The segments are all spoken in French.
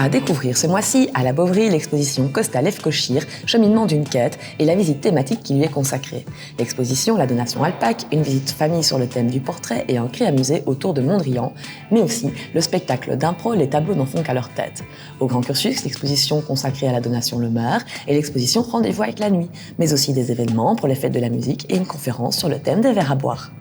À découvrir ce mois-ci, à la Boveri, l'exposition Costa Lefkoshir, cheminement d'une quête et la visite thématique qui lui est consacrée. L'exposition La Donation Alpac, une visite famille sur le thème du portrait et un créamusée autour de Mondrian, mais aussi le spectacle d'impro Les tableaux n'en font qu'à leur tête. Au Grand Cursus, l'exposition consacrée à la donation Le Maire et l'exposition Rendez-vous avec la nuit, mais aussi des événements pour les fêtes de la musique et une conférence sur le thème des verres à boire.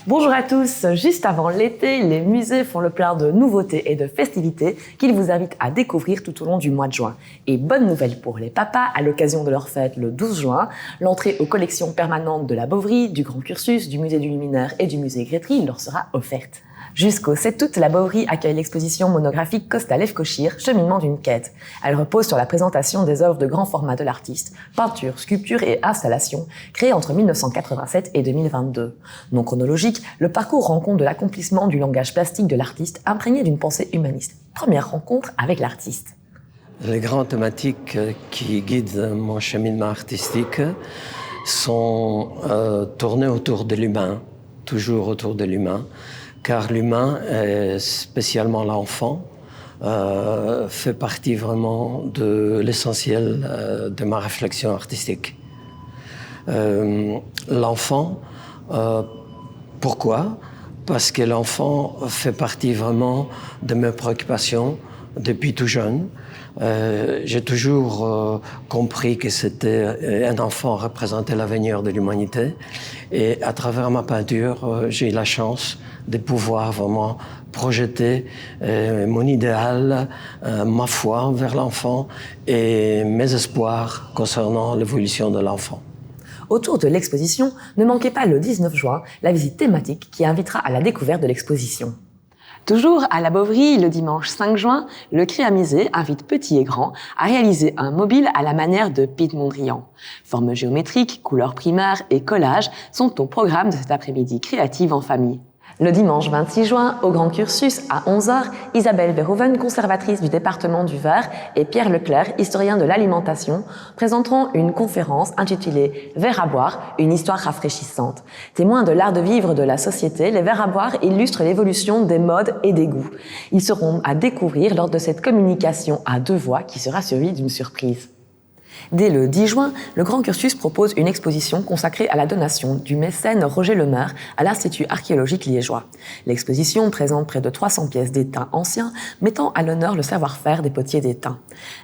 Bonjour à tous, juste avant l'été, les musées font le plein de nouveautés et de festivités qu'ils vous invitent à découvrir tout au long du mois de juin. Et bonne nouvelle pour les papas, à l'occasion de leur fête le 12 juin, l'entrée aux collections permanentes de la Boveri, du Grand Cursus, du musée du Luminaire et du musée Grétry leur sera offerte. Jusqu'au 7 août, la Boveri accueille l'exposition monographique Costa Lefkoshir, cheminement d'une quête. Elle repose sur la présentation des œuvres de grand format de l'artiste, peintures, sculptures et installations, créées entre 1987 et 2022. Non chronologique, le parcours rend compte de l'accomplissement du langage plastique de l'artiste, imprégné d'une pensée humaniste. Première rencontre avec l'artiste. Les grandes thématiques qui guident mon cheminement artistique sont tournées autour de l'humain, toujours autour de l'humain. Car l'humain, et spécialement l'enfant, fait partie vraiment de l'essentiel de ma réflexion artistique. L'enfant, pourquoi ? Parce que l'enfant fait partie vraiment de mes préoccupations depuis tout jeune. J'ai toujours compris que c'était un enfant représentait l'avenir de l'humanité. Et à travers ma peinture, j'ai eu la chance de pouvoir vraiment projeter mon idéal, ma foi vers l'enfant et mes espoirs concernant l'évolution de l'enfant. Autour de l'exposition, ne manquez pas le 19 juin la visite thématique qui invitera à la découverte de l'exposition. Toujours à la Boveri, le dimanche 5 juin, le Créamusée invite petits et grands à réaliser un mobile à la manière de Piet Mondrian. Formes géométriques, couleurs primaires et collages sont au programme de cet après-midi créatif en famille. Le dimanche 26 juin, au Grand Cursus, à 11h, Isabelle Verhoeven, conservatrice du département du Var, et Pierre Leclerc, historien de l'alimentation, présenteront une conférence intitulée « Verres à boire, une histoire rafraîchissante ». Témoins de l'art de vivre de la société, les verres à boire illustrent l'évolution des modes et des goûts. Ils seront à découvrir lors de cette communication à deux voix qui sera suivie d'une surprise. Dès le 10 juin, le Grand Cursus propose une exposition consacrée à la donation du mécène Roger Le Maire à l'Institut archéologique liégeois. L'exposition présente près de 300 pièces d'étain anciens, mettant à l'honneur le savoir-faire des potiers d'étain.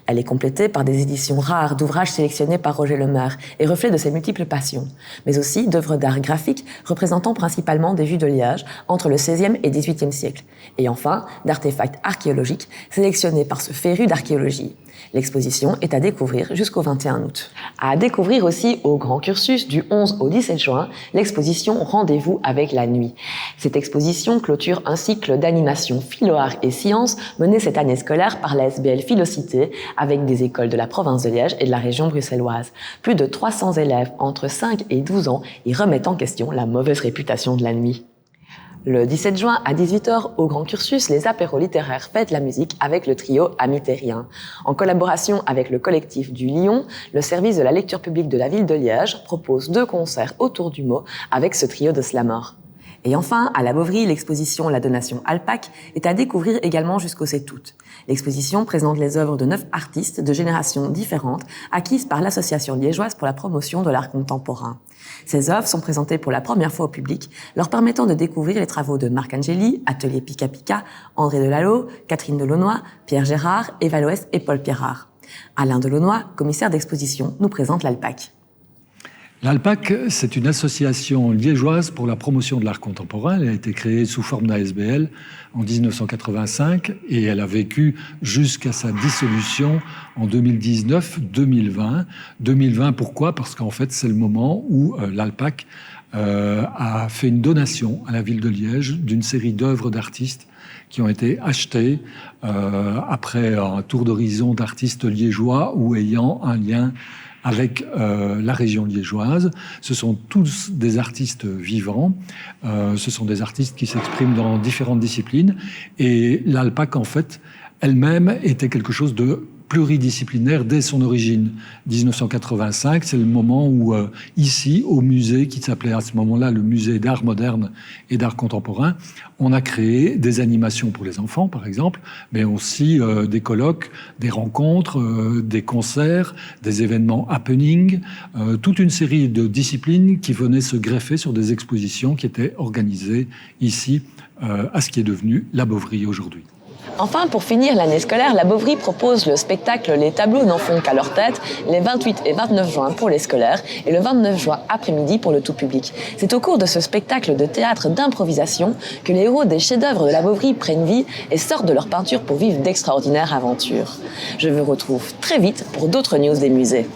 Elle est complétée par des éditions rares d'ouvrages sélectionnés par Roger Le Maire et reflets de ses multiples passions, mais aussi d'œuvres d'art graphique représentant principalement des vues de Liège entre le XVIe et XVIIIe siècle, et enfin d'artefacts archéologiques sélectionnés par ce féru d'archéologie. L'exposition est à découvrir jusqu'au 21 août. À découvrir aussi au Grand Cursus du 11 au 17 juin, l'exposition Rendez-vous avec la nuit. Cette exposition clôture un cycle d'animation philo-art et sciences mené cette année scolaire par la SBL Philocité avec des écoles de la province de Liège et de la région bruxelloise. Plus de 300 élèves entre 5 et 12 ans y remettent en question la mauvaise réputation de la nuit. Le 17 juin à 18h, au Grand Cursus, les apéros littéraires fêtent la musique avec le trio Amitérien. En collaboration avec le collectif du Lion, le service de la lecture publique de la ville de Liège propose 2 concerts autour du mot avec ce trio de slameurs. Et enfin, à la Boveri, l'exposition La Donation Alpac est à découvrir également jusqu'au 7 août. L'exposition présente les œuvres de 9 artistes de générations différentes acquises par l'Association liégeoise pour la promotion de l'art contemporain. Ces œuvres sont présentées pour la première fois au public, leur permettant de découvrir les travaux de Marc Angeli, Atelier Pika Pika, André Delalot, Catherine Delaunoy, Pierre Gérard, Eva Loès et Paul Pierrard. Alain Delaunoy, commissaire d'exposition, nous présente l'Alpac. L'Alpac, c'est une association liégeoise pour la promotion de l'art contemporain. Elle a été créée sous forme d'ASBL en 1985 et elle a vécu jusqu'à sa dissolution en 2019-2020. 2020, pourquoi ? Parce qu'en fait, c'est le moment où l'Alpac a fait une donation à la ville de Liège d'une série d'œuvres d'artistes qui ont été achetées après un tour d'horizon d'artistes liégeois ou ayant un lien avec la région liégeoise. Ce sont tous des artistes vivants, ce sont des artistes qui s'expriment dans différentes disciplines, et l'Alpac, en fait, elle-même était quelque chose de pluridisciplinaire dès son origine. 1985, c'est le moment où, ici, au musée, qui s'appelait à ce moment-là le musée d'art moderne et d'art contemporain, on a créé des animations pour les enfants, par exemple, mais aussi des colloques, des rencontres, des concerts, des événements happening, toute une série de disciplines qui venaient se greffer sur des expositions qui étaient organisées ici, à ce qui est devenu la Boveri aujourd'hui. Enfin, pour finir l'année scolaire, la Boveri propose le spectacle « Les tableaux n'en font qu'à leur tête » les 28 et 29 juin pour les scolaires et le 29 juin après-midi pour le tout public. C'est au cours de ce spectacle de théâtre d'improvisation que les héros des chefs-d'œuvre de la Boveri prennent vie et sortent de leur peinture pour vivre d'extraordinaires aventures. Je vous retrouve très vite pour d'autres news des musées.